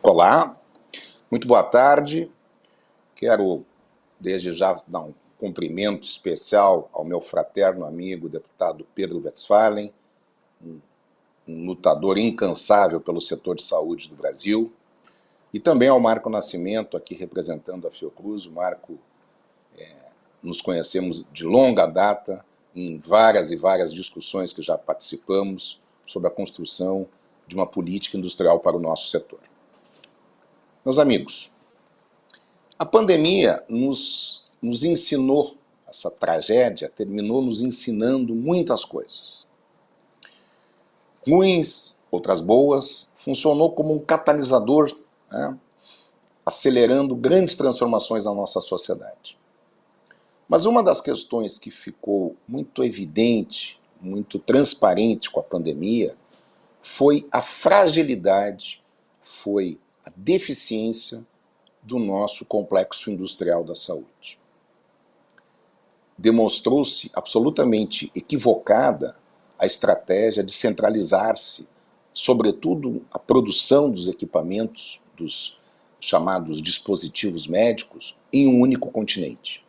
Olá, muito boa tarde. Quero, desde já, dar um cumprimento especial ao meu fraterno amigo, deputado Pedro Westphalen, um lutador incansável pelo setor de saúde do Brasil, e também ao Marco Nascimento, aqui representando a Fiocruz. O Marco, nos conhecemos de longa data, em várias e várias discussões que já participamos sobre a construção de uma política industrial para o nosso setor. Meus amigos, a pandemia nos ensinou, essa tragédia terminou nos ensinando muitas coisas. Ruins, outras boas, funcionou como um catalisador, né, acelerando grandes transformações na nossa sociedade. Mas uma das questões que ficou muito evidente, muito transparente com a pandemia, foi a fragilidade, foi a deficiência do nosso complexo industrial da saúde. Demonstrou-se absolutamente equivocada a estratégia de centralizar-se, sobretudo a produção dos equipamentos, dos chamados dispositivos médicos, em um único continente.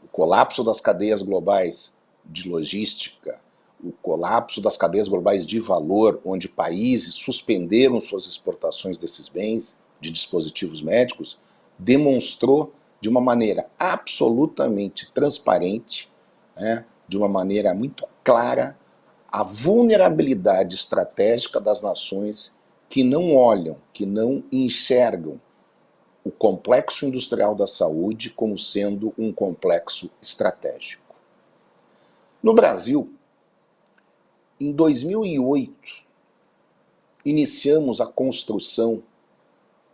O colapso das cadeias globais de logística, o colapso das cadeias globais de valor, onde países suspenderam suas exportações desses bens, de dispositivos médicos, demonstrou de uma maneira absolutamente transparente, né, de uma maneira muito clara, a vulnerabilidade estratégica das nações que não olham, que não enxergam o complexo industrial da saúde como sendo um complexo estratégico. No Brasil, em 2008, iniciamos a construção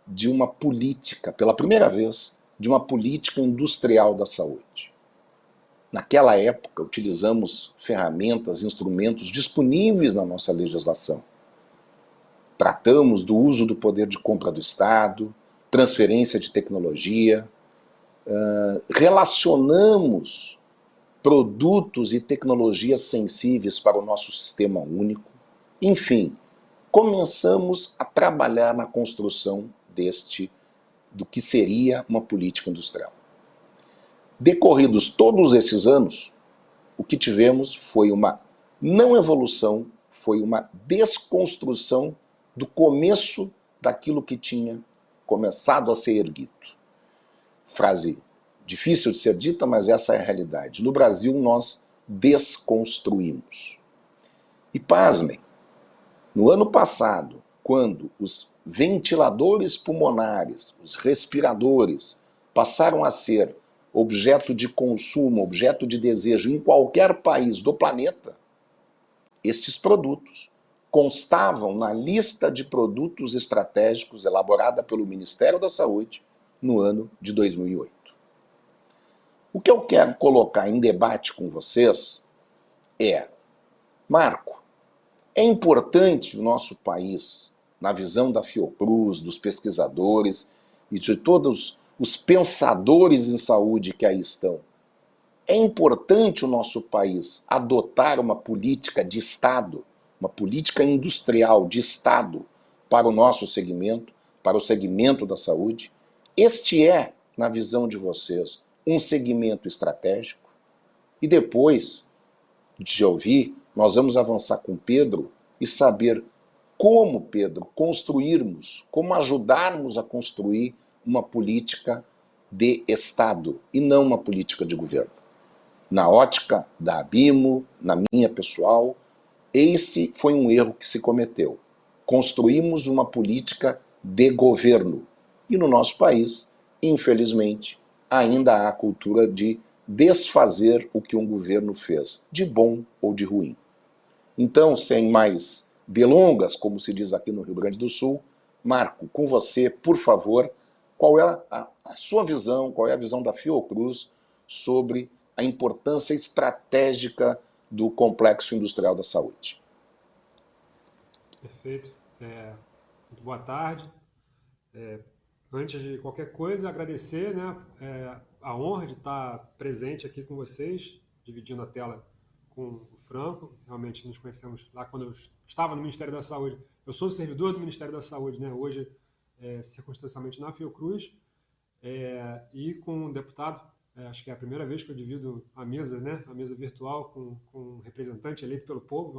de uma política, pela primeira vez, de uma política industrial da saúde. Naquela época, utilizamos ferramentas, instrumentos disponíveis na nossa legislação. Tratamos do uso do poder de compra do Estado, transferência de tecnologia, relacionamos produtos e tecnologias sensíveis para o nosso sistema único. Enfim, começamos a trabalhar na construção do que seria uma política industrial. Decorridos todos esses anos, o que tivemos foi uma não evolução, foi uma desconstrução do começo daquilo que tinha começado a ser erguido. Frase difícil de ser dita, mas essa é a realidade. No Brasil, nós desconstruímos. E pasmem, no ano passado, quando os ventiladores pulmonares, os respiradores, passaram a ser objeto de consumo, objeto de desejo em qualquer país do planeta, estes produtos constavam na lista de produtos estratégicos elaborada pelo Ministério da Saúde no ano de 2008. O que eu quero colocar em debate com vocês é, Marco, é importante o nosso país, na visão da Fiocruz, dos pesquisadores e de todos os pensadores em saúde que aí estão, é importante o nosso país adotar uma política de Estado, uma política industrial de Estado para o nosso segmento, para o segmento da saúde. Este é, na visão de vocês, um segmento estratégico? E depois de ouvir, nós vamos avançar com Pedro e saber como, Pedro, construirmos, como ajudarmos a construir uma política de Estado e não uma política de governo. Na ótica da Abimo, na minha pessoal, esse foi um erro que se cometeu. Construímos uma política de governo. E no nosso país, infelizmente, ainda há a cultura de desfazer o que um governo fez, de bom ou de ruim. Então, sem mais delongas, como se diz aqui no Rio Grande do Sul, Marco, com você, por favor, qual é a sua visão, qual é a visão da Fiocruz sobre a importância estratégica do complexo industrial da saúde? Perfeito. Muito boa tarde. Antes de qualquer coisa, agradecer, né, a honra de estar presente aqui com vocês, dividindo a tela com o Franco. Realmente nos conhecemos lá quando eu estava no Ministério da Saúde. Eu sou servidor do Ministério da Saúde, né? Hoje circunstancialmente na Fiocruz, e com um deputado, acho que é a primeira vez que eu divido a mesa, né, a mesa virtual com um representante eleito pelo povo,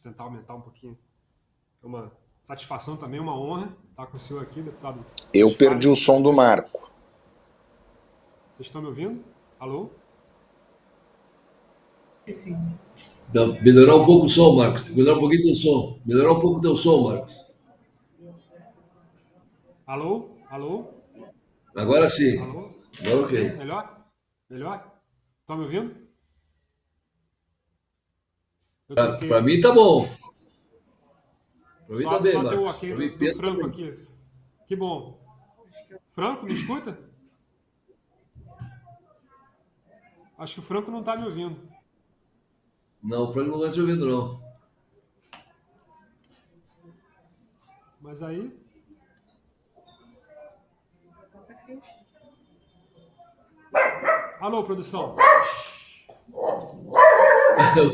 tentar aumentar um pouquinho, é uma satisfação também, uma honra estar com o senhor aqui, deputado. Eu perdi o som do Marco. Vocês estão me ouvindo? Alô? Sim. Melhorar um pouco o som, Marcos. Melhorar um pouquinho o teu som. Melhorar um pouco o teu som, Marcos. Alô? Alô? Agora sim. Alô? Agora ok. Sim, melhor? Melhor? Estão me ouvindo? Para mim tá bom. Para mim tá bem, só tem o Marcos. ok Pra mim, do Pedro, Franco também. aqui. Que bom. Franco, me escuta? Acho que o Franco não está me ouvindo. Não, o Franco não está te ouvindo, não. Mas aí... Alô, produção. O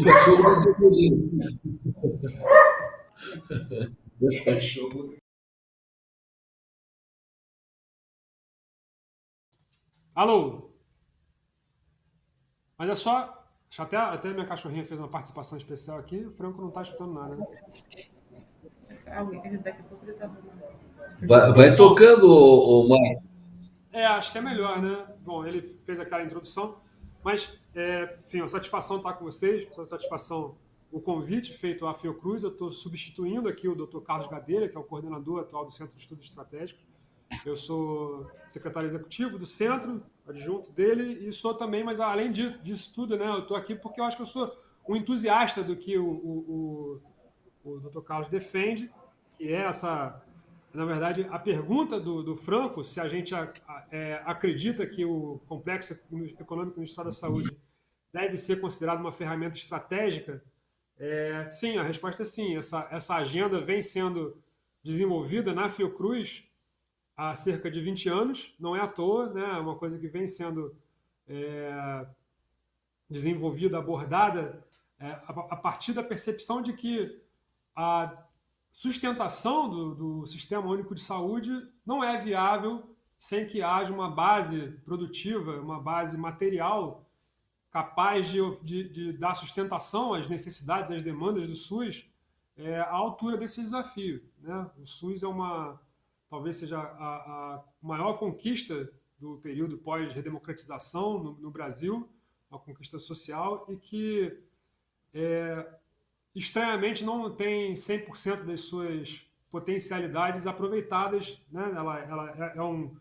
cachorro não te ouvindo. O cachorro. Alô. Mas é só... Até minha cachorrinha fez uma participação especial aqui. O Franco não está escutando nada, né? Daqui a pouco eles arrumam. Vai tocando, o Marcos. Acho que é melhor, né? Bom, ele fez aquela introdução, mas, enfim, uma satisfação estar com vocês, uma satisfação o convite feito à Fiocruz. Eu estou substituindo aqui o Dr. Carlos Gadelha, que é o coordenador atual do Centro de Estudos Estratégicos. Eu sou secretário executivo do centro, adjunto dele, e sou também, mas além disso tudo, né, eu estou aqui porque eu acho que eu sou um entusiasta do que o Dr. Carlos defende, que é essa... Na verdade, a pergunta do Franco, se a gente acredita que o complexo econômico no Estado da Saúde deve ser considerado uma ferramenta estratégica, sim, a resposta é sim. Essa agenda vem sendo desenvolvida na Fiocruz há cerca de 20 anos, não é à toa, né? É uma coisa que vem sendo desenvolvida, abordada, a partir da percepção de que a sustentação do Sistema Único de Saúde não é viável sem que haja uma base produtiva, uma base material capaz de dar sustentação às necessidades, às demandas do SUS à altura desse desafio, né? O SUS talvez seja a maior conquista do período pós-redemocratização no Brasil, uma conquista social, e que estranhamente não tem 100% das suas potencialidades aproveitadas, né? Ela é um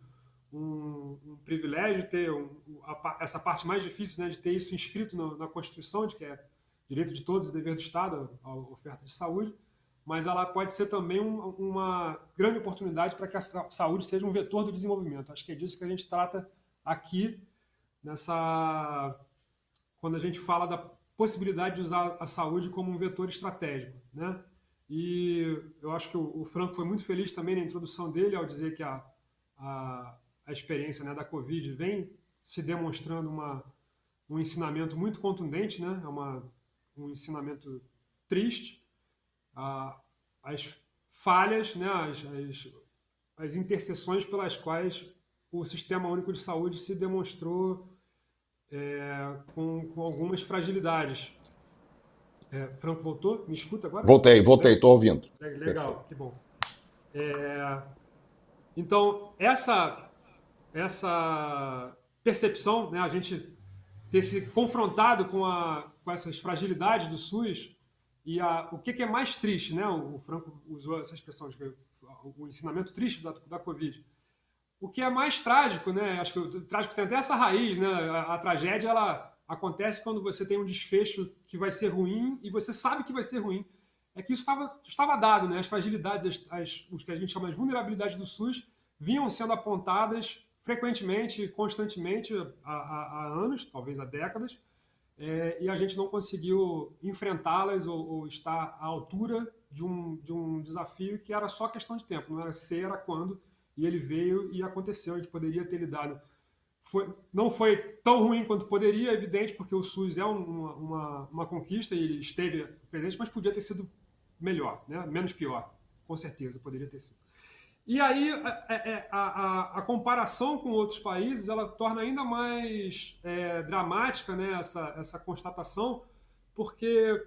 privilégio ter essa parte mais difícil, né, de ter isso inscrito na Constituição, de que é direito de todos e dever do Estado a oferta de saúde, mas ela pode ser também uma grande oportunidade para que a saúde seja um vetor do desenvolvimento. Acho que é disso que a gente trata aqui, quando a gente fala da possibilidade de usar a saúde como um vetor estratégico, né? E eu acho que o Franco foi muito feliz também na introdução dele ao dizer que a experiência, né, da Covid vem se demonstrando um ensinamento muito contundente, né? Um ensinamento triste. As falhas, né, as interseções pelas quais o Sistema Único de Saúde se demonstrou com algumas fragilidades. Franco voltou? Me escuta agora? Voltei, estou ouvindo. Legal, que bom. Então, essa percepção, né, a gente ter se confrontado com essas fragilidades do SUS, e o que é mais triste, né? O Franco usou essa expressão, o ensinamento triste da Covid. O que é mais trágico, né? Acho que o trágico tem até essa raiz, né? A tragédia, ela acontece quando você tem um desfecho que vai ser ruim e você sabe que vai ser ruim. É que isso estava dado, né? As fragilidades, os que a gente chama de vulnerabilidades do SUS, vinham sendo apontadas frequentemente, constantemente, há anos, talvez há décadas, e a gente não conseguiu enfrentá-las ou estar à altura de um desafio que era só questão de tempo, não era se, era quando, e ele veio e aconteceu. A gente poderia ter lidado. Não foi tão ruim quanto poderia, é evidente, porque o SUS é uma conquista e ele esteve presente, mas podia ter sido melhor, né? Menos pior, com certeza, poderia ter sido. E aí a comparação com outros países ela torna ainda mais dramática, né, essa constatação, porque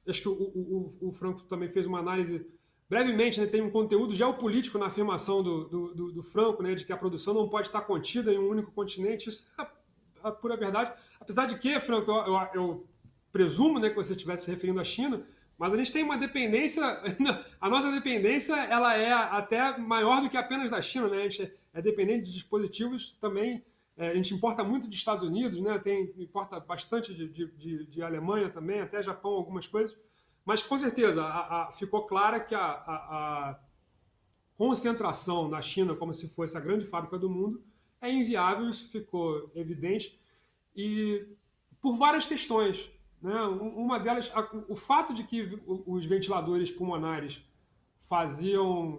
acho que o Franco também fez uma análise brevemente, né, tem um conteúdo geopolítico na afirmação do Franco, né, de que a produção não pode estar contida em um único continente. Isso é a pura verdade. Apesar de que, Franco, eu presumo, né, que você estivesse se referindo à China, mas a gente tem uma dependência, a nossa dependência ela é até maior do que apenas da China, né? A gente é dependente de dispositivos também, a gente importa muito dos Estados Unidos, né? Importa bastante de Alemanha também, até Japão, algumas coisas, mas com certeza ficou clara que a concentração na China como se fosse a grande fábrica do mundo é inviável, isso ficou evidente, e por várias questões. Né? Uma delas, o fato de que os ventiladores pulmonares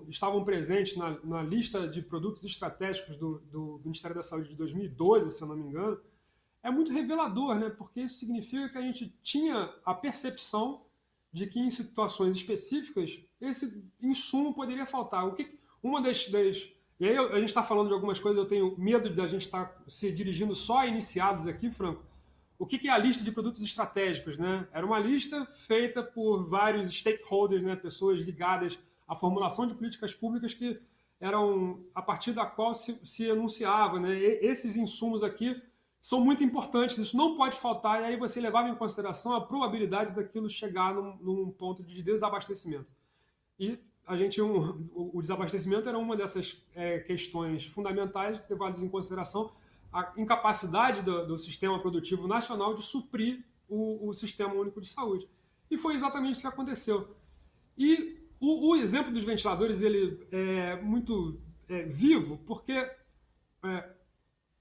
estavam presentes na lista de produtos estratégicos do Ministério da Saúde de 2012, se eu não me engano, é muito revelador, né? Porque isso significa que a gente tinha a percepção de que em situações específicas esse insumo poderia faltar. Uma e aí a gente está falando de algumas coisas, eu tenho medo de a gente estar se dirigindo só a iniciados aqui, Franco. O que é a lista de produtos estratégicos? Né? Era uma lista feita por vários stakeholders, né? Pessoas ligadas à formulação de políticas públicas que eram a partir da qual se enunciava. Né? Esses insumos aqui são muito importantes, isso não pode faltar, e aí você levava em consideração a probabilidade daquilo chegar num ponto de desabastecimento. E o desabastecimento era uma dessas questões fundamentais levadas em consideração a incapacidade do sistema produtivo nacional de suprir o Sistema Único de Saúde. E foi exatamente isso que aconteceu. E o exemplo dos ventiladores ele é muito vivo, porque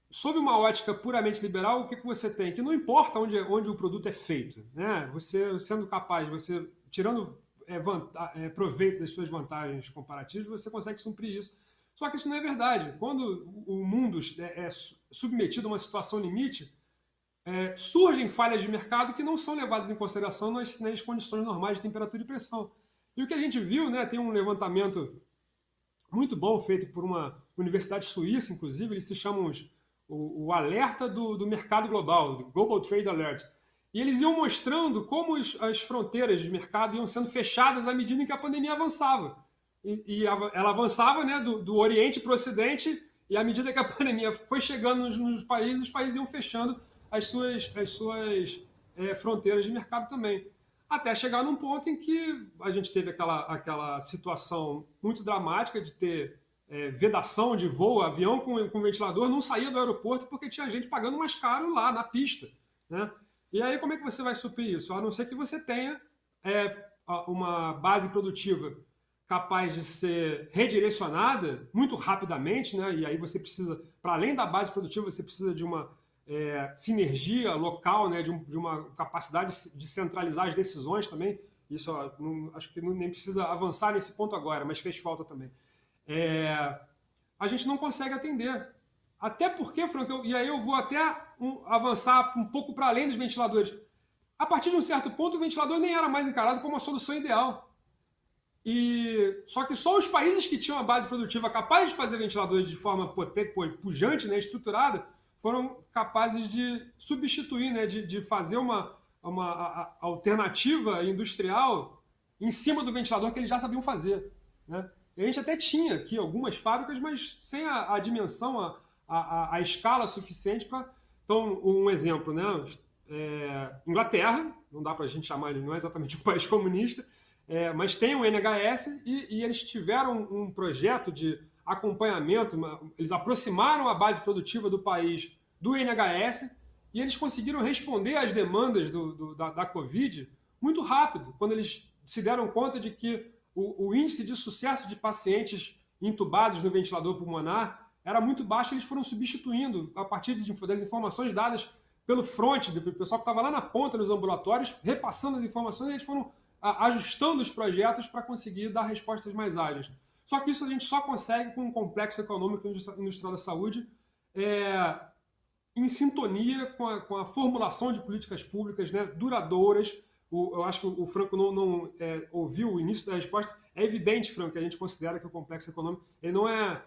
sob uma ótica puramente liberal, o que você tem? Que não importa onde o produto é feito. Né? Você sendo capaz, você tirando proveito das suas vantagens comparativas, você consegue suprir isso. Só que isso não é verdade. Quando o mundo é submetido a uma situação limite, surgem falhas de mercado que não são levadas em consideração nas condições normais de temperatura e pressão. E o que a gente viu, né, tem um levantamento muito bom feito por uma universidade suíça, inclusive, eles se chamam o alerta do mercado global, do Global Trade Alert. E eles iam mostrando como as fronteiras de mercado iam sendo fechadas à medida em que a pandemia avançava. Ela avançava, né, do Oriente para o Ocidente, e à medida que a pandemia foi chegando nos países, os países iam fechando as suas fronteiras de mercado também. Até chegar num ponto em que a gente teve aquela situação muito dramática de ter vedação de voo, avião com ventilador não saía do aeroporto porque tinha gente pagando mais caro lá na pista. Né? E aí como é que você vai suprir isso? A não ser que você tenha uma base produtiva capaz de ser redirecionada muito rapidamente, né? E aí você precisa, para além da base produtiva, você precisa de uma sinergia local, né? de uma capacidade de centralizar as decisões também. Isso acho que nem precisa avançar nesse ponto agora, mas fez falta também. A gente não consegue atender. Até porque, Franco, e aí eu vou até avançar um pouco para além dos ventiladores. A partir de um certo ponto, o ventilador nem era mais encarado como a solução ideal. Só que só os países que tinham a base produtiva capaz de fazer ventiladores de forma pujante, né, estruturada, foram capazes de substituir, né, de fazer uma alternativa industrial em cima do ventilador que eles já sabiam fazer. Né? E a gente até tinha aqui algumas fábricas, mas sem a dimensão, a escala suficiente para... Então, um exemplo, né? Inglaterra, não dá para a gente chamar, ele não é exatamente um país comunista, mas tem o NHS e eles tiveram um projeto de acompanhamento, eles aproximaram a base produtiva do país do NHS e eles conseguiram responder às demandas da Covid muito rápido, quando eles se deram conta de que o índice de sucesso de pacientes intubados no ventilador pulmonar era muito baixo, eles foram substituindo a partir das informações dadas pelo front, do pessoal que estava lá na ponta dos ambulatórios, repassando as informações, e eles foram ajustando os projetos para conseguir dar respostas mais ágeis. Só que isso a gente só consegue com um complexo econômico industrial da saúde em sintonia com a formulação de políticas públicas, né, duradouras, eu acho que o Franco não ouviu o início da resposta. É evidente, Franco, que a gente considera que o complexo econômico ele não é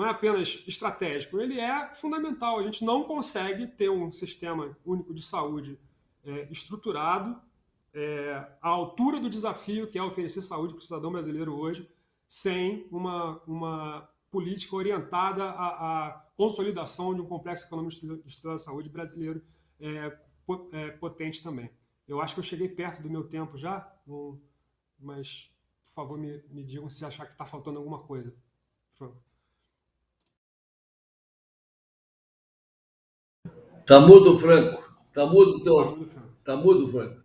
apenas estratégico, ele é fundamental. A gente não consegue ter um sistema único de saúde estruturado à altura do desafio que é oferecer saúde para o cidadão brasileiro hoje, sem uma política orientada à consolidação de um complexo econômico estruturado de saúde brasileiro potente também. Eu acho que eu cheguei perto do meu tempo já, mas, por favor, me digam se achar que está faltando alguma coisa. Tá mudo, Franco. Tá mudo, Franco. Tá mudo, Franco.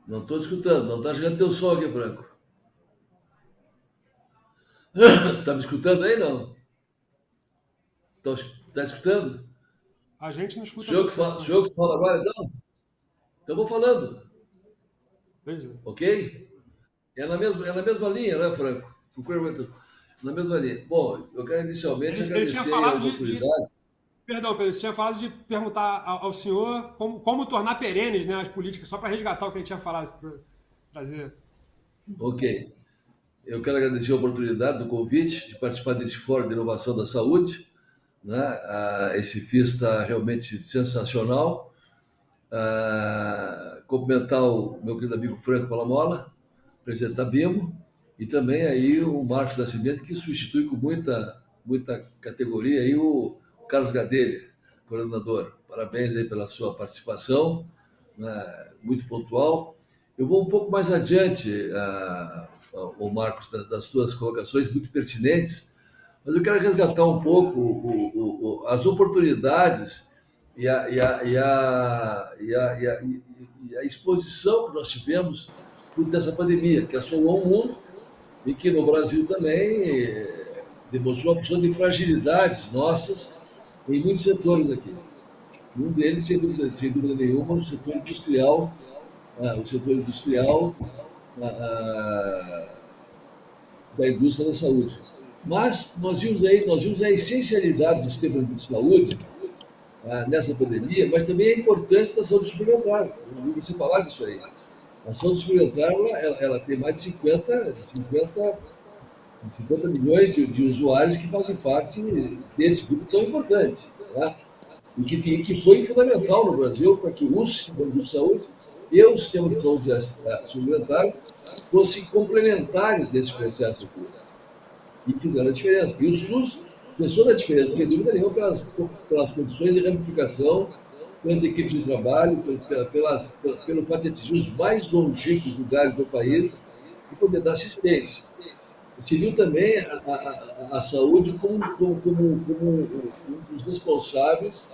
Não estou escutando. Não está chegando teu som aqui, Franco. Tá me escutando aí, não? Tá escutando? A gente não escuta O senhor que fala agora, então? Então vou falando. Beleza. Ok? É na mesma linha, né, Franco? Na mesma linha. Bom, eu quero inicialmente agradecer a oportunidade. Perdão, Pedro, você tinha falado de perguntar ao senhor como tornar perenes, né, as políticas, só para resgatar o que ele tinha falado, para trazer. Ok. Eu quero agradecer a oportunidade do convite de participar desse Fórum de Inovação da Saúde. Né? Esse FIS está realmente sensacional. Cumprimentar o meu querido amigo Franco Palamola, presidente da BIMO, e também aí o Marcos Nascimento, que substitui com muita categoria aí o Carlos Gadelha, coordenador. Parabéns aí pela sua participação, né? Muito pontual. Eu vou um pouco mais adiante, o Marcos, das suas colocações muito pertinentes, mas eu quero resgatar um pouco as oportunidades e a exposição que nós tivemos dessa pandemia, que assolou o mundo e que no Brasil também demonstrou uma questão de fragilidades nossas em muitos setores aqui. Um deles, sem dúvida nenhuma, o setor industrial, da indústria da saúde. Mas nós vimos a essencialidade do sistema de saúde nessa pandemia, mas também a importância da saúde suplementar. Eu ouvi você falar disso aí. A saúde suplementar ela tem mais de 50 milhões de usuários que fazem parte desse grupo tão importante. Tá? E que foi fundamental no Brasil para que o sistema de saúde e o sistema de saúde suplementar fossem complementares desse processo aqui. E fizeram a diferença. E o SUS fez toda a diferença, sem dúvida nenhuma, pelas condições de ramificação, pelas equipes de trabalho, pelo fato de atingir os mais longínquos lugares do país e poder dar assistência. Se viu também a saúde como um dos responsáveis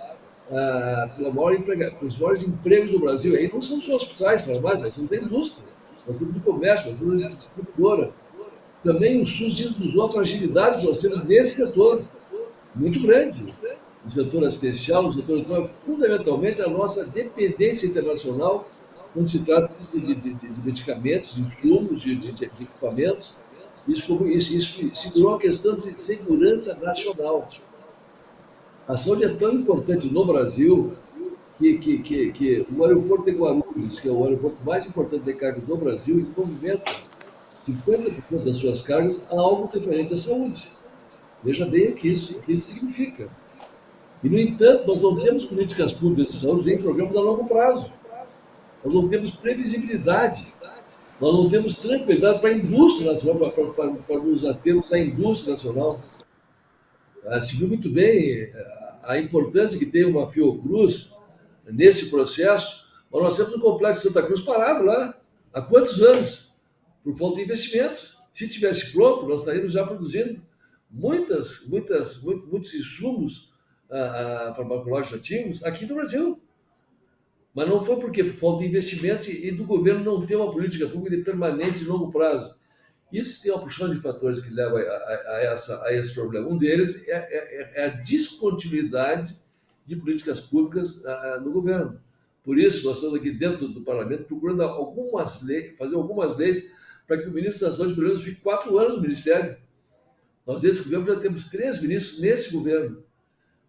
pelos maiores empregos do Brasil. Aí não são só hospitais, farmácias, são a indústria, nós temos de comércio, nós temos de distribuidora. Também o SUS reduzir a fragilidade que nós temos nesse setor, muito grande. No setor assistencial, no setor fundamentalmente a nossa dependência internacional, quando se trata de medicamentos, de insumos, de equipamentos. Isso se tornou uma questão de segurança nacional. A saúde é tão importante no Brasil que o aeroporto de Guarulhos, que é o aeroporto mais importante de carga do Brasil, ele movimenta 50% das suas cargas a algo referente à saúde. Veja bem o que isso significa. E, no entanto, nós não temos políticas públicas de saúde nem programas a longo prazo. Nós não temos previsibilidade. Nós não temos tranquilidade para a indústria nacional, para nos atermos à indústria nacional. Se viu muito bem a importância que tem uma Fiocruz nesse processo, mas nós temos um complexo Santa Cruz parado lá há quantos anos? Por falta de investimentos. Se tivesse pronto, nós estaríamos já produzindo muitos insumos farmacológicos ativos aqui no Brasil. Mas não foi por quê? Por falta de investimentos e do governo não ter uma política pública de permanente e longo prazo. Isso tem uma porção de fatores que levam a esse problema. Um deles é a descontinuidade de políticas públicas no governo. Por isso, nós estamos aqui dentro do parlamento procurando fazer algumas leis para que o ministro da Saúde, pelo menos, fique 4 anos no ministério. Nós, nesse governo, já temos 3 ministros nesse governo.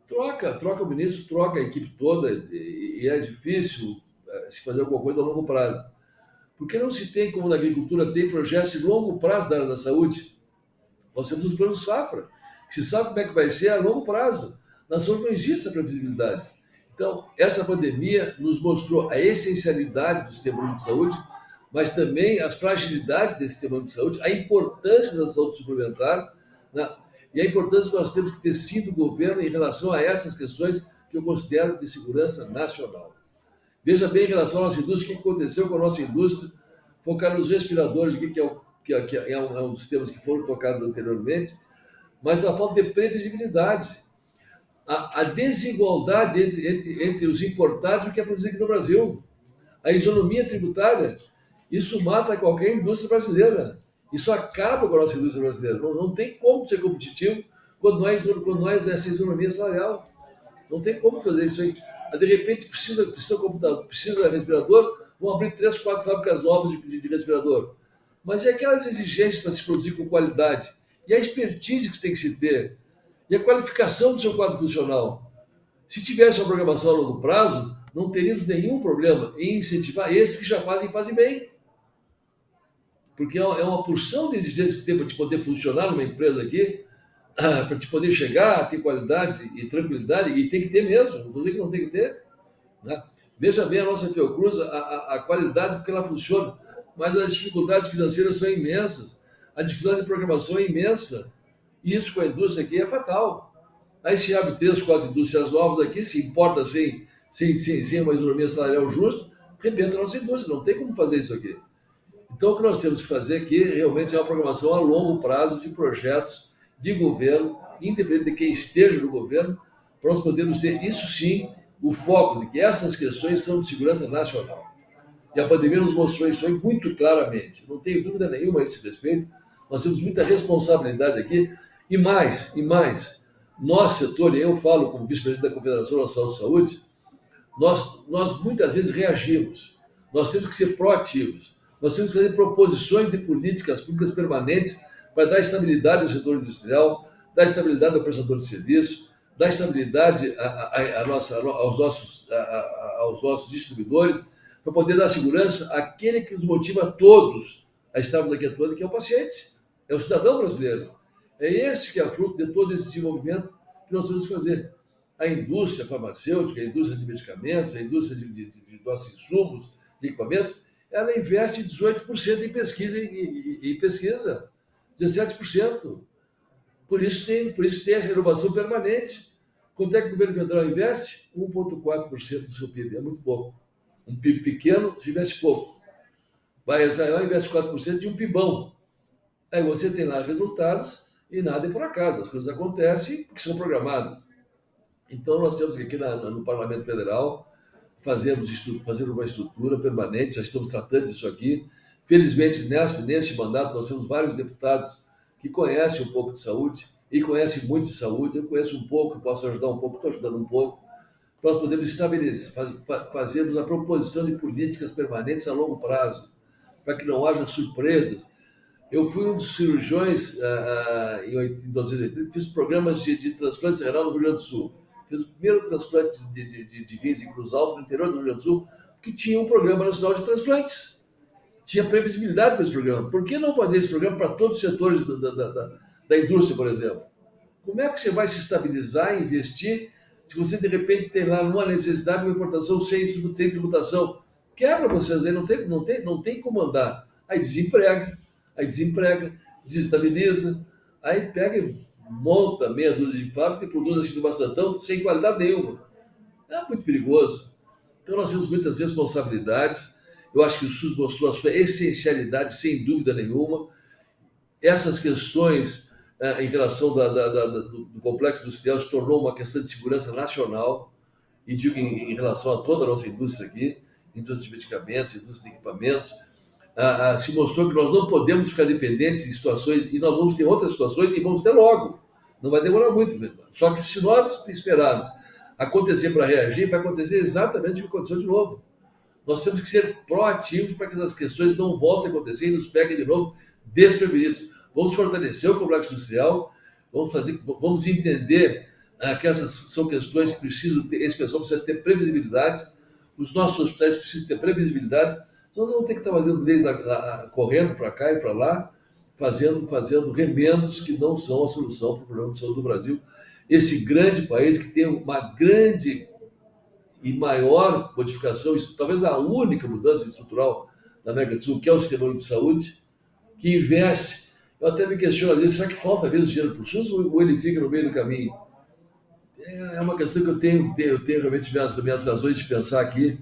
troca o ministro, troca a equipe toda, e é difícil se fazer alguma coisa a longo prazo. Porque não se tem, como na agricultura, tem projetos de longo prazo da área da saúde. Nós temos o plano safra, que se sabe como é que vai ser a longo prazo. Na saúde não existe essa previsibilidade. Então, essa pandemia nos mostrou a essencialidade do sistema único de saúde, mas também as fragilidades desse sistema único de saúde, a importância da saúde suplementar, né? E a importância que nós temos que ter sido o governo em relação a essas questões que eu considero de segurança nacional. Veja bem, em relação à nossa indústria, o que aconteceu com a nossa indústria, focar nos respiradores, que é um dos temas que foram tocados anteriormente, mas a falta de previsibilidade, a desigualdade entre os importados e o que é produzido aqui no Brasil, a isonomia tributária, isso mata qualquer indústria brasileira. Isso acaba com a nossa indústria brasileira. Não tem como ser competitivo quando nós essa isonomia salarial. Não tem como fazer isso aí. De repente, precisa computador, precisa respirador, vão abrir 3, 4 fábricas novas de respirador. Mas e aquelas exigências para se produzir com qualidade? E a expertise que você tem que se ter? E a qualificação do seu quadro funcional? Se tivesse uma programação a longo prazo, não teríamos nenhum problema em incentivar esses que já fazem bem. Porque é uma porção de exigências que tem para te poder funcionar numa empresa aqui, para te poder chegar, ter qualidade e tranquilidade, e tem que ter mesmo, não vou dizer que não tem que ter. Né? Veja bem a nossa Fiocruz, a qualidade porque ela funciona, mas as dificuldades financeiras são imensas, a dificuldade de programação é imensa, e isso com a indústria aqui é fatal. Aí se abre 3, 4 indústrias novas aqui, se importa sem uma economia salarial justa, rebenta a nossa indústria, não tem como fazer isso aqui. Então, o que nós temos que fazer aqui realmente é uma programação a longo prazo de projetos de governo, independente de quem esteja no governo, para nós podermos ter, isso sim, o foco de que essas questões são de segurança nacional. E a pandemia nos mostrou isso aí muito claramente. Não tenho dúvida nenhuma a esse respeito. Nós temos muita responsabilidade aqui. E mais, nosso setor, e eu falo como vice-presidente da Confederação Nacional de Saúde, nós muitas vezes reagimos. Nós temos que ser proativos. Nós temos que fazer proposições de políticas públicas permanentes para dar estabilidade ao setor industrial, dar estabilidade ao prestador de serviço, dar estabilidade aos nossos distribuidores, para poder dar segurança àquele que nos motiva a todos a estarmos aqui atuando, que é o paciente, é o cidadão brasileiro. É esse que é fruto de todo esse desenvolvimento que nós temos que fazer. A indústria farmacêutica, a indústria de medicamentos, a indústria de nossos insumos, de equipamentos, ela investe 18% em pesquisa e pesquisa, 17%. Por isso tem essa inovação permanente. Quanto é que o governo federal investe? 1,4% do seu PIB, é muito pouco. Um PIB pequeno, se investe pouco. Vai Israel investe 4% de um PIBão. Aí você tem lá resultados e nada é por acaso. As coisas acontecem porque são programadas. Então nós temos aqui no Parlamento Federal fazendo uma estrutura permanente, já estamos tratando disso aqui. Felizmente, nesse mandato, nós temos vários deputados que conhecem um pouco de saúde e conhecem muito de saúde. Eu conheço um pouco, posso ajudar um pouco, estou ajudando um pouco. Nós podemos estabelecer, fazermos a proposição de políticas permanentes a longo prazo, para que não haja surpresas. Eu fui um dos cirurgiões em 1980, fiz programas de transplante renal no Rio Grande do Sul. Fiz o primeiro transplante de rins em Cruz Alta, no interior do Rio Grande do Sul, que tinha um programa nacional de transplantes. Tinha previsibilidade para esse programa. Por que não fazer esse programa para todos os setores da indústria, por exemplo? Como é que você vai se estabilizar e investir se você, de repente, tem lá uma necessidade de uma importação sem tributação? Quebra vocês aí, não tem como andar. Aí desemprega, desestabiliza, aí pega, monta meia dúzia de fábrica e produz assim do bastantão sem qualidade nenhuma. É muito perigoso. Então nós temos muitas responsabilidades. Eu acho que o SUS mostrou a sua essencialidade, sem dúvida nenhuma. Essas questões em relação do complexo industrial se tornou uma questão de segurança nacional, e digo em relação a toda a nossa indústria aqui, indústria de medicamentos, indústria de equipamentos. Se mostrou que nós não podemos ficar dependentes de situações, e nós vamos ter outras situações e vamos ter logo. Não vai demorar muito. Só que se nós esperarmos acontecer para reagir, vai acontecer exatamente o que aconteceu de novo. Nós temos que ser proativos para que essas questões não voltem a acontecer e nos peguem de novo desprevenidos. Vamos fortalecer o complexo industrial, vamos entender que essas são questões que precisam ter, esse pessoal precisa ter previsibilidade, os nossos hospitais precisam ter previsibilidade, senão nós vamos ter que estar fazendo leis correndo para cá e para lá, fazendo remendos que não são a solução para o problema de saúde do Brasil. Esse grande país que tem uma grande e maior modificação, talvez a única mudança estrutural da América do Sul, que é o sistema único de saúde, que investe. Eu até me questiono, às vezes, será que falta mesmo dinheiro para o SUS ou ele fica no meio do caminho? É uma questão que eu tenho realmente minhas razões de pensar aqui.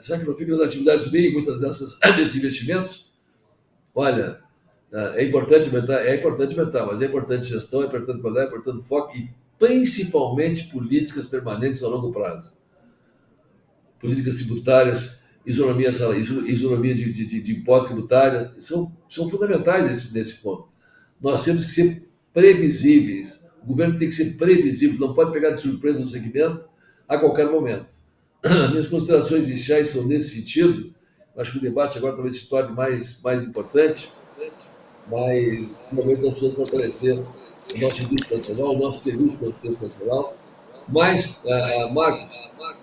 Será que não fica nas atividades meio muitas desses investimentos? Olha, é importante aumentar, mas é importante gestão, é importante qualidade, é importante foco e principalmente políticas permanentes a longo prazo. Políticas tributárias, isonomia de imposto tributária, são fundamentais nesse ponto. Nós temos que ser previsíveis. O governo tem que ser previsível, não pode pegar de surpresa no segmento a qualquer momento. Minhas considerações iniciais são nesse sentido. Acho que o debate agora talvez se torne mais importante, mas realmente nós precisamos fortalecer o nosso indústria nacional, o nosso serviço nacional. Mas, Marcos,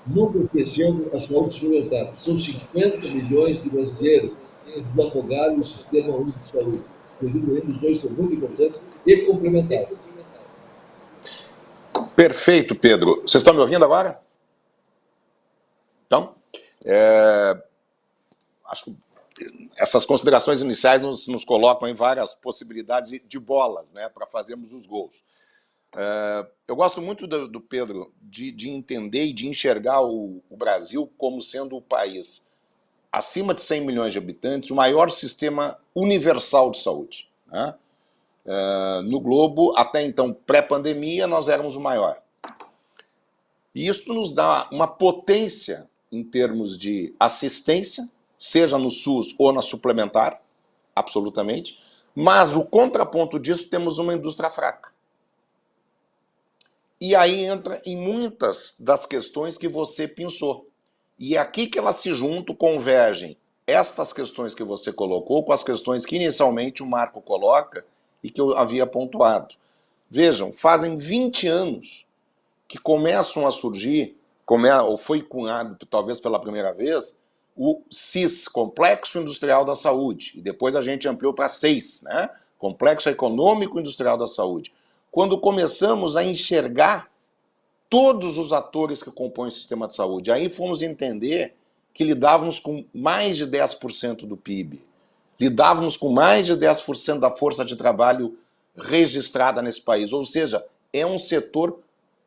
nunca esquecendo a saúde suplementar. São 50 milhões de brasileiros que desafogaram o sistema único de saúde. Os dois são muito importantes e complementares. Perfeito, Pedro. Vocês estão me ouvindo agora? Então, acho que essas considerações iniciais nos colocam em várias possibilidades de bolas, né, para fazermos os gols. Eu gosto muito do Pedro de entender e de enxergar o Brasil como sendo o país acima de 100 milhões de habitantes, o maior sistema universal de saúde, né? No globo, até então, pré-pandemia, nós éramos o maior. E isso nos dá uma potência em termos de assistência, seja no SUS ou na suplementar, absolutamente, mas o contraponto disso, temos uma indústria fraca. E aí entra em muitas das questões que você pensou. E é aqui que elas se juntam, convergem estas questões que você colocou com as questões que inicialmente o Marco coloca e que eu havia pontuado. Vejam, fazem 20 anos que começam a surgir, ou foi cunhado talvez pela primeira vez, o CIS, Complexo Industrial da Saúde, e depois a gente ampliou para 6, né? Complexo Econômico Industrial da Saúde. Quando começamos a enxergar todos os atores que compõem o sistema de saúde, aí fomos entender que lidávamos com mais de 10% do PIB, lidávamos com mais de 10% da força de trabalho registrada nesse país, ou seja, é um setor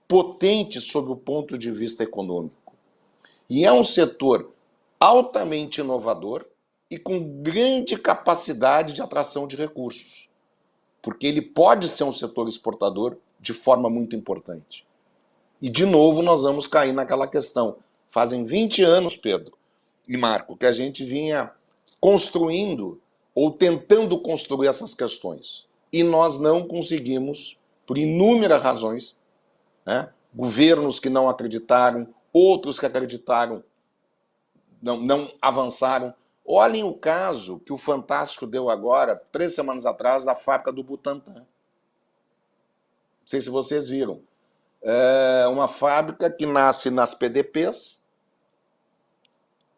potente sob o ponto de vista econômico. E é um setor altamente inovador e com grande capacidade de atração de recursos, porque ele pode ser um setor exportador de forma muito importante. E, de novo, nós vamos cair naquela questão. Fazem 20 anos, Pedro e Marco, que a gente vinha construindo ou tentando construir essas questões. E nós não conseguimos, por inúmeras razões, né? Governos que não acreditaram, outros que acreditaram, não avançaram. Olhem o caso que o Fantástico deu agora, 3 semanas atrás, da fábrica do Butantan. Não sei se vocês viram. É uma fábrica que nasce nas PDPs,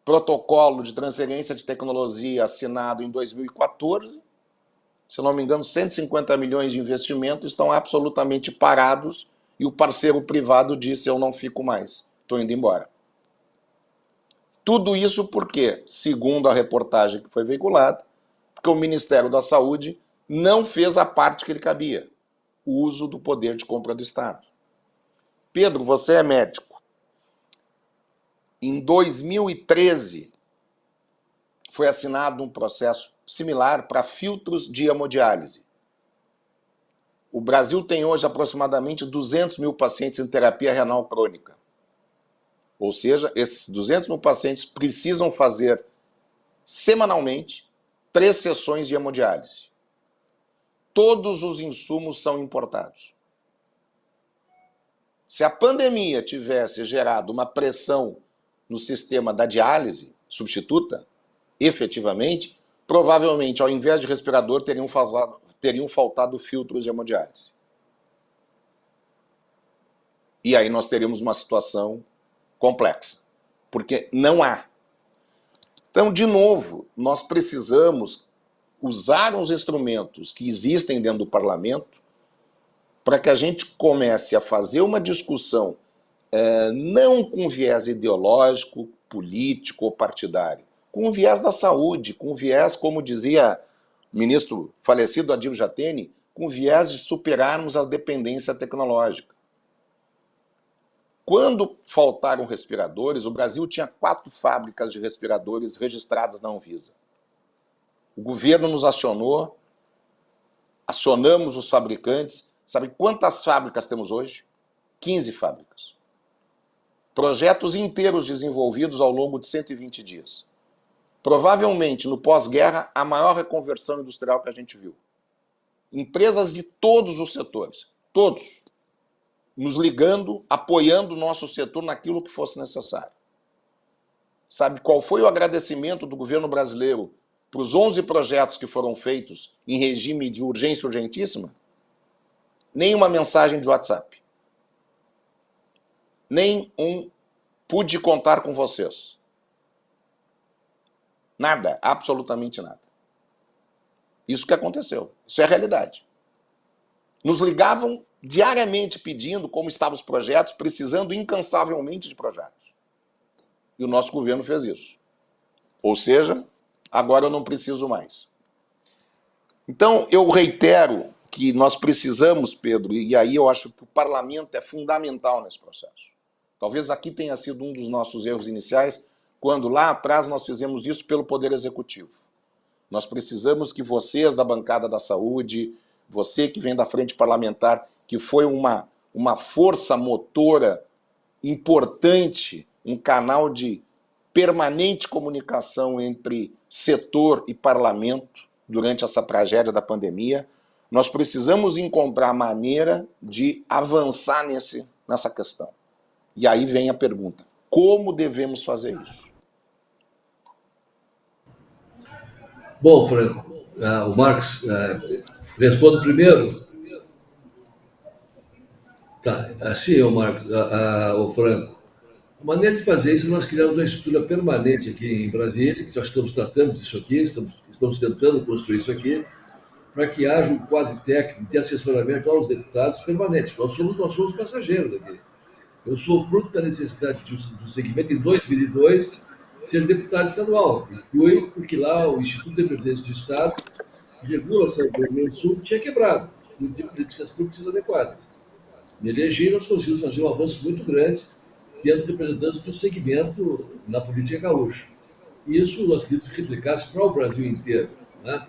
protocolo de transferência de tecnologia assinado em 2014, se não me engano, 150 milhões de investimento estão absolutamente parados e o parceiro privado disse: eu não fico mais, estou indo embora. Tudo isso porque, segundo a reportagem que foi veiculada, porque o Ministério da Saúde não fez a parte que lhe cabia, o uso do poder de compra do Estado. Pedro, você é médico. Em 2013, foi assinado um processo similar para filtros de hemodiálise. O Brasil tem hoje aproximadamente 200 mil pacientes em terapia renal crônica. Ou seja, esses 200 mil pacientes precisam fazer semanalmente 3 sessões de hemodiálise. Todos os insumos são importados. Se a pandemia tivesse gerado uma pressão no sistema da diálise substituta, efetivamente, provavelmente, ao invés de respirador, teriam faltado filtros de hemodiálise. E aí nós teríamos uma situação complexa, porque não há. Então, de novo, nós precisamos usar os instrumentos que existem dentro do parlamento para que a gente comece a fazer uma discussão não com viés ideológico, político ou partidário, com viés da saúde, com viés, como dizia o ministro falecido Adil Jatene, com viés de superarmos a dependência tecnológica. Quando faltaram respiradores, o Brasil tinha 4 fábricas de respiradores registradas na Anvisa. O governo nos acionou, acionamos os fabricantes. Sabe quantas fábricas temos hoje? 15 fábricas. Projetos inteiros desenvolvidos ao longo de 120 dias. Provavelmente, no pós-guerra, a maior reconversão industrial que a gente viu. Empresas de todos os setores, todos, nos ligando, apoiando o nosso setor naquilo que fosse necessário. Sabe qual foi o agradecimento do governo brasileiro para os 11 projetos que foram feitos em regime de urgência urgentíssima? Nem uma mensagem de WhatsApp. Nem um pude contar com vocês. Nada, absolutamente nada. Isso que aconteceu. Isso é a realidade. Nos ligavam diariamente pedindo como estavam os projetos, precisando incansavelmente de projetos. E o nosso governo fez isso. Ou seja, agora eu não preciso mais. Então, eu reitero que nós precisamos, Pedro, e aí eu acho que o parlamento é fundamental nesse processo. Talvez aqui tenha sido um dos nossos erros iniciais, quando lá atrás nós fizemos isso pelo Poder Executivo. Nós precisamos que vocês da bancada da saúde, você que vem da frente parlamentar, que foi uma força motora importante, um canal de permanente comunicação entre setor e parlamento durante essa tragédia da pandemia, nós precisamos encontrar maneira de avançar nessa questão. E aí vem a pergunta, como devemos fazer isso? Bom, Franco, o Marcos responde primeiro. Tá, assim, o Marcos, o Franco. A maneira de fazer isso, nós criamos uma estrutura permanente aqui em Brasília, que já estamos tratando disso aqui, estamos tentando construir isso aqui, para que haja um quadro técnico de assessoramento aos deputados permanente. Nós somos passageiros aqui. Eu sou fruto da necessidade do segmento em 2002 ser deputado estadual. E fui porque lá o Instituto de Previdência do Estado, que regula a saúde do Rio Grande do Sul, tinha quebrado, não tinha políticas públicas adequadas. Me elegi e nós conseguimos fazer um avanço muito grande tendo representantes do segmento na política gaúcha. E isso nós queríamos que replicasse para o Brasil inteiro, né?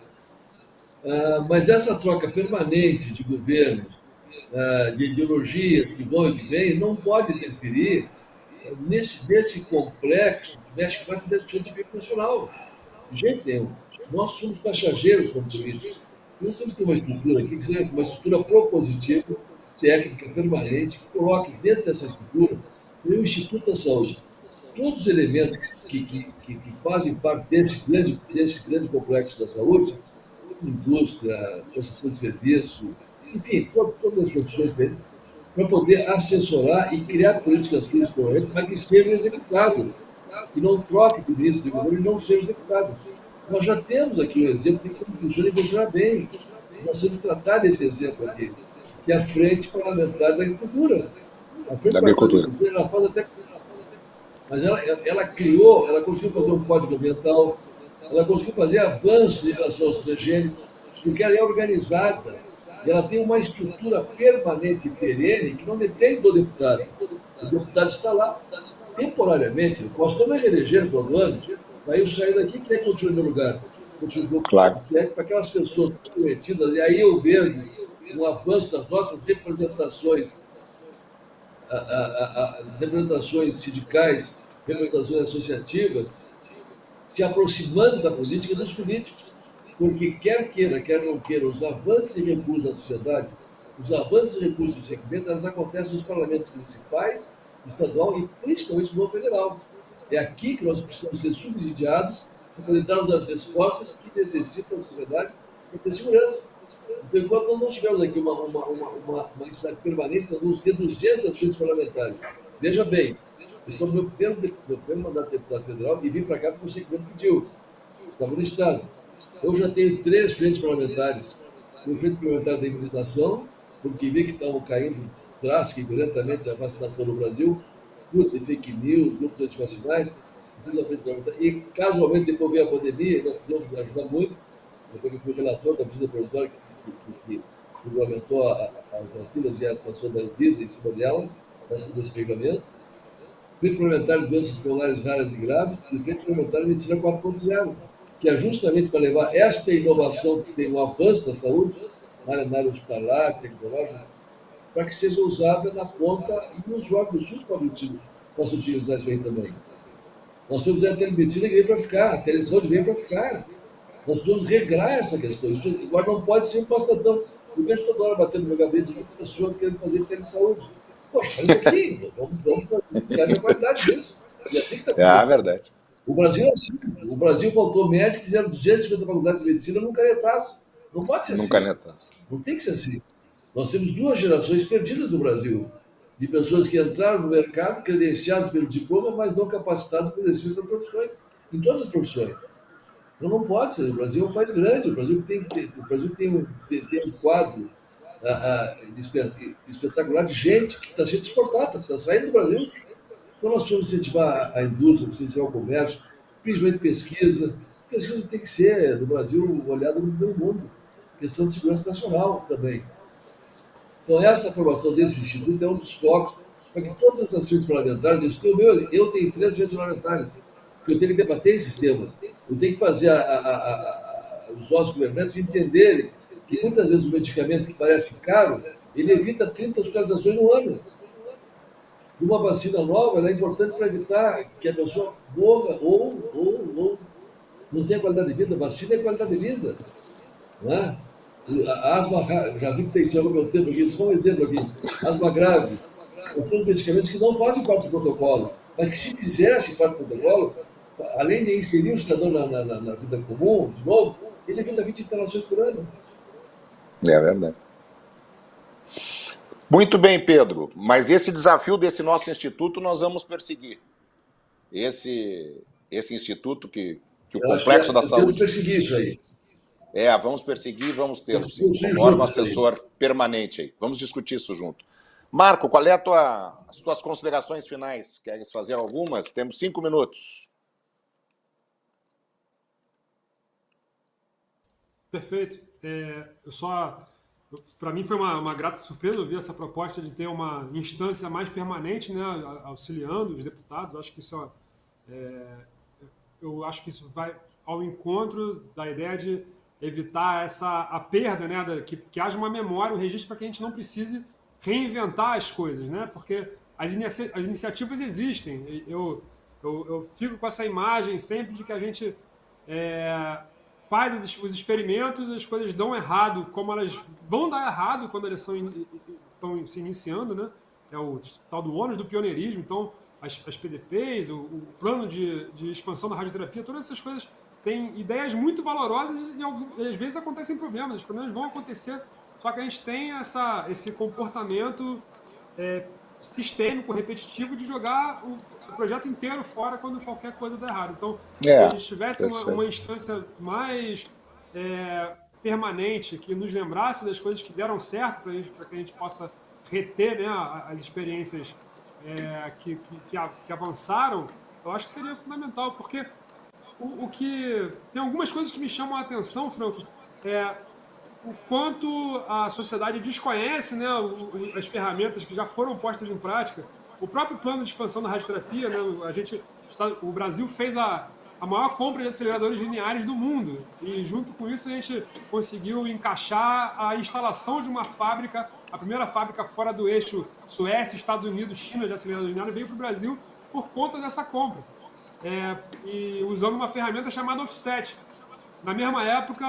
Mas essa troca permanente de governos, de ideologias que vão e que vêm, não pode interferir nesse complexo que mexe com a decisão de nível nacional. De jeito nenhum. Nós somos passageiros como políticos. Nós temos que ter uma estrutura aqui, que seja uma estrutura propositiva, técnica, permanente, que coloque dentro dessa estrutura o Instituto da Saúde. Todos os elementos que fazem parte desse grande complexo da saúde, indústria, prestação de serviço, enfim, todas as profissões dele, para poder assessorar e criar políticas públicas para que sejam executadas, que não troquem do ministro do governo e não sejam executadas. Nós já temos aqui um exemplo de como funciona e funciona bem. Nós temos que tratar desse exemplo aqui, que é a Frente Parlamentar da Agricultura. A Frente Parlamentar da Agricultura, ela faz até... Mas ela conseguiu fazer um código ambiental, ela conseguiu fazer avanços em relação aos transgênicos, porque ela é organizada, e ela tem uma estrutura permanente e perene que não depende do deputado. O deputado está lá temporariamente. Eu posso também eleger todo ano, aí eu saio daqui e quem continua no meu lugar? Claro. Para aquelas pessoas comprometidas, e aí eu vejo um avanço das nossas representações, representações sindicais, representações associativas, se aproximando da política e dos políticos. Porque quer queira, quer não queira, os avanços e recursos da sociedade, os avanços e recursos do segmento, elas acontecem nos parlamentos municipais, estadual e principalmente no federal. É aqui que nós precisamos ser subsidiados para poder darmos as respostas que necessita a sociedade para ter segurança. Então, enquanto nós não tivermos aqui uma entidade permanente, nós vamos ter 200 frentes parlamentares. Veja bem, eu estou no meu primeiro mandato de deputado federal e vim para cá porque o segmento pediu. Estava no Estado. Eu já tenho 3 frentes parlamentares. O frente parlamentar da imunização, porque vi que estavam caindo drástica e violentamente a vacinação no Brasil, luta de fake news, grupos antivacinais, fiz a frente parlamentar. E, casualmente, depois veio a pandemia, nós pudemos ajudar muito, depois que eu fui relator da medida provisória que regulamentou as vacinas e a atuação da Anvisa em cima delas, desse regulamento. Frente parlamentar de doenças pulmonares raras e graves e frente parlamentar de medicina 4.0, que é justamente para levar esta inovação que tem um avanço da saúde, na área hospitalar, tecnológica, para que seja usada na ponta e os órgãos do SUS possam utilizar isso aí também. Nós temos a telemedicina que veio para ficar, a telesaúde veio para ficar. Nós precisamos regrar essa questão. Isso agora não pode ser um pastadão. Eu vejo toda hora batendo no meu gabinete de pessoas querendo fazer telesaúde. Poxa, olha aqui, vamos ter a qualidade disso. E assim que está verdade. O Brasil é assim. O Brasil faltou médicos, fizeram 250 faculdades de medicina num canetaço. Não pode ser assim. Canetaço. Não tem que ser assim. Nós temos 2 gerações perdidas no Brasil, de pessoas que entraram no mercado, credenciadas pelo diploma, mas não capacitadas para exercício das profissões, em todas as profissões. Então não pode ser. O Brasil é um país grande, o Brasil tem um quadro espetacular de gente que está sendo exportada, está saindo do Brasil. Então nós precisamos incentivar a indústria, precisamos incentivar o comércio, principalmente pesquisa. Pesquisa tem que ser, no Brasil, olhada no primeiro mundo. Questão de segurança nacional também. Então essa formação desse instituto é um dos focos para que todas essas frentes parlamentares, eu tenho 3 frentes parlamentares, porque eu tenho que debater esses temas. Eu tenho que fazer os nossos governantes entenderem que muitas vezes o medicamento que parece caro, ele evita 30 hospitalizações no ano. Uma vacina nova ela é importante para evitar que a pessoa morra ou não tenha qualidade de vida. A vacina é qualidade de vida. Não é? A asma, já vi que tem seu meu tempo aqui, só um exemplo aqui. Asma grave. São medicamentos que não fazem parte do protocolo, mas que se fizessem parte do protocolo, além de inserir o cidadão na vida comum, de novo, ele evita 20 internações por ano. É verdade. Muito bem, Pedro, mas esse desafio desse nosso instituto nós vamos perseguir. Esse instituto que o Complexo da Saúde... Vamos perseguir isso aí. Vamos perseguir e vamos tê-lo, sim, como órgão assessor permanente aí. Vamos discutir isso junto. Marco, qual é as tuas considerações finais? Queres fazer algumas? Temos 5 minutos. Perfeito. Para mim foi uma grata surpresa ouvir essa proposta de ter uma instância mais permanente, né, auxiliando os deputados. Eu acho que isso vai ao encontro da ideia de evitar a perda, né, que haja uma memória, um registro para que a gente não precise reinventar as coisas, né, porque as iniciativas existem. Eu fico com essa imagem sempre de que a gente faz os experimentos, as coisas dão errado, como elas vão dar errado quando elas estão se iniciando, né? É o tal do ônus do pioneirismo. Então, as PDPs, o plano de expansão da radioterapia, todas essas coisas têm ideias muito valorosas e às vezes acontecem problemas. Os problemas vão acontecer, só que a gente tem esse comportamento sistêmico, repetitivo, de jogar o projeto inteiro fora quando qualquer coisa dá errado. Então, se a gente tivesse uma instância mais permanente, que nos lembrasse das coisas que deram certo, para que a gente possa reter, né, as experiências que avançaram, eu acho que seria fundamental, porque tem algumas coisas que me chamam a atenção, Franco, o quanto a sociedade desconhece, né, as ferramentas que já foram postas em prática. O próprio plano de expansão da radioterapia, né, o Brasil fez a maior compra de aceleradores lineares do mundo, e junto com isso a gente conseguiu encaixar a instalação de uma fábrica, a primeira fábrica fora do eixo Suécia, Estados Unidos, China de aceleradores lineares, veio para o Brasil por conta dessa compra, e usando uma ferramenta chamada offset. Na mesma época,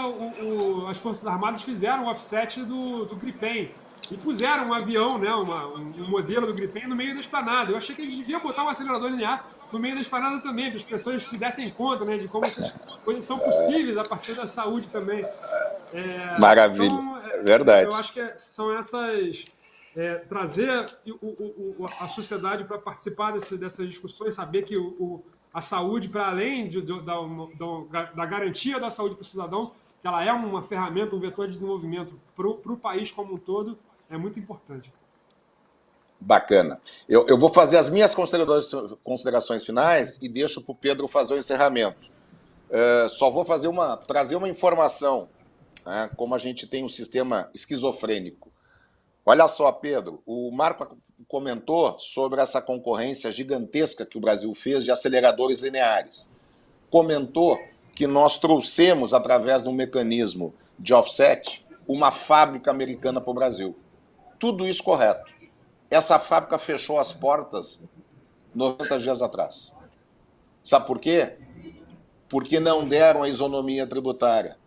as Forças Armadas fizeram o offset do Gripen e puseram um avião, né, um modelo do Gripen no meio da esplanada. Eu achei que a gente devia botar um acelerador linear no meio da esplanada também, para as pessoas se dessem conta, né, de como essas coisas são possíveis a partir da saúde também. Maravilha. Então, Verdade. Eu acho que são essas... trazer a sociedade para participar dessas discussões, saber que a saúde, para além da garantia da saúde para o cidadão, que ela é uma ferramenta, um vetor de desenvolvimento para o país como um todo, é muito importante. Bacana. Eu vou fazer as minhas considerações finais e deixo para o Pedro fazer o encerramento. Só vou trazer uma informação, né, como a gente tem um sistema esquizofrênico. Olha só, Pedro, o Marco comentou sobre essa concorrência gigantesca que o Brasil fez de aceleradores lineares. Comentou que nós trouxemos, através de um mecanismo de offset, uma fábrica americana para o Brasil. Tudo isso correto. Essa fábrica fechou as portas 90 dias atrás. Sabe por quê? Porque não deram a isonomia tributária.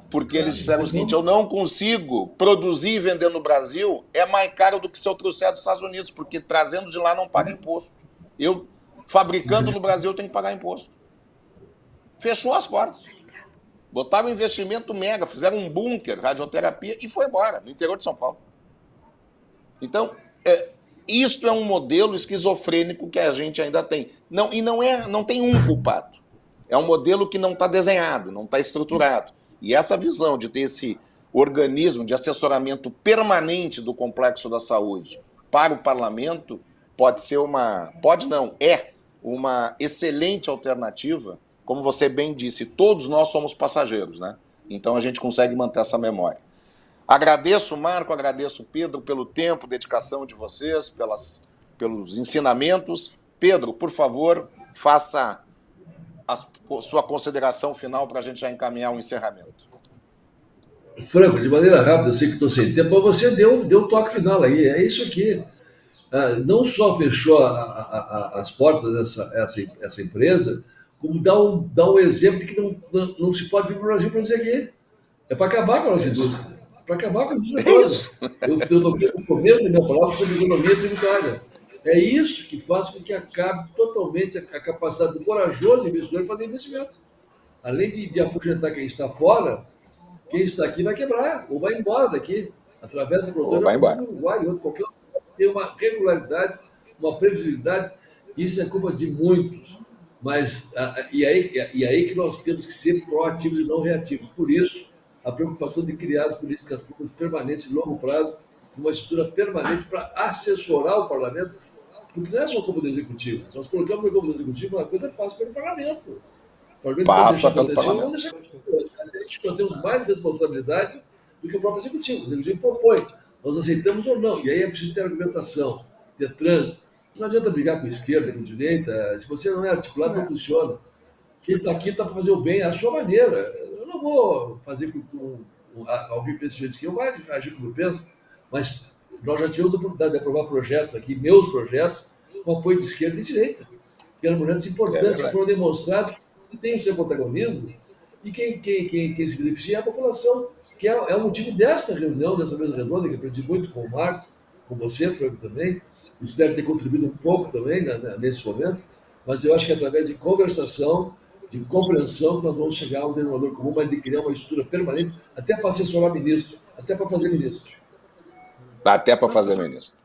Porque eles disseram o seguinte: eu não consigo produzir e vender no Brasil, é mais caro do que se eu trouxer dos Estados Unidos, porque trazendo de lá não paga imposto. Eu, fabricando no Brasil, tenho que pagar imposto. Fechou as portas. Botaram um investimento mega, fizeram um bunker, radioterapia, e foi embora, no interior de São Paulo. Então, isto é um modelo esquizofrênico que a gente ainda tem. Não tem um culpado. É um modelo que não está desenhado, não está estruturado. E essa visão de ter esse organismo de assessoramento permanente do complexo da saúde para o parlamento é uma excelente alternativa. Como você bem disse, todos nós somos passageiros, né? Então a gente consegue manter essa memória. Agradeço, Marco, agradeço, Pedro, pelo tempo, dedicação de vocês, pelos ensinamentos. Pedro, por favor, faça a sua consideração final para a gente já encaminhar o encerramento. Franco, de maneira rápida, eu sei que estou sem tempo, mas você deu o toque final aí, é isso aqui. Não só fechou as portas essa empresa, como dá um exemplo de que não se pode vir para o Brasil para dizer aqui. É para acabar com a nossa indústria. Para acabar com a indústria toda. Eu toquei no começo da minha palavra sobre economia tributária. É isso que faz com que acabe totalmente a capacidade do corajoso investidor de fazer investimentos. Além de afugentar quem está fora, quem está aqui vai quebrar, ou vai embora daqui, através da fronteira do Uruguai, ou qualquer outro. Tem uma regularidade, uma previsibilidade, isso é culpa de muitos. Mas, e aí que nós temos que ser proativos e não reativos. Por isso, a preocupação de criar políticas públicas permanentes de longo prazo, uma estrutura permanente para assessorar o parlamento, porque não é só como do executivo. Nós colocamos no como do executivo uma coisa que passa pelo parlamento. O parlamento passa pelo parlamento. Nós temos mais responsabilidade do que o próprio executivo. O executivo propõe, nós aceitamos ou não. E aí é preciso ter argumentação, ter trânsito. Não adianta brigar com a esquerda, com a direita. Se você não é articulado, não funciona. Quem está aqui está para fazer o bem à sua maneira. Eu não vou fazer com alguém pense que eu vou agir como eu penso, mas nós já tivemos a oportunidade de aprovar projetos aqui, meus projetos, com apoio de esquerda e de direita. Que eram projetos importantes, que foram demonstrados que tem o seu protagonismo e quem se beneficia é a população, que é o motivo desta reunião, dessa mesa redonda, que eu aprendi muito com o Marcos, com você, Franco, também. Espero ter contribuído um pouco também nesse momento, mas eu acho que através de conversação, de compreensão, que nós vamos chegar a um denominador comum, mas de criar uma estrutura permanente, até para assessorar ministro, até para fazer ministro. Até para fazer ministro.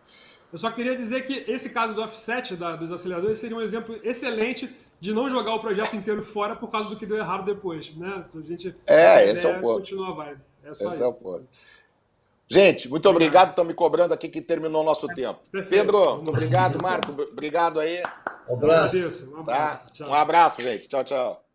Eu só queria dizer que esse caso do offset dos aceleradores seria um exemplo excelente de não jogar o projeto inteiro fora por causa do que deu errado depois, né? A gente esse é o ponto. Continua a vibe. É só esse isso. É o ponto. Gente, muito obrigado. Estão me cobrando aqui que terminou o nosso tempo. Perfeito. Pedro, muito obrigado. Marco, obrigado aí. Um abraço. Um abraço. Um abraço, gente. Tchau, tchau.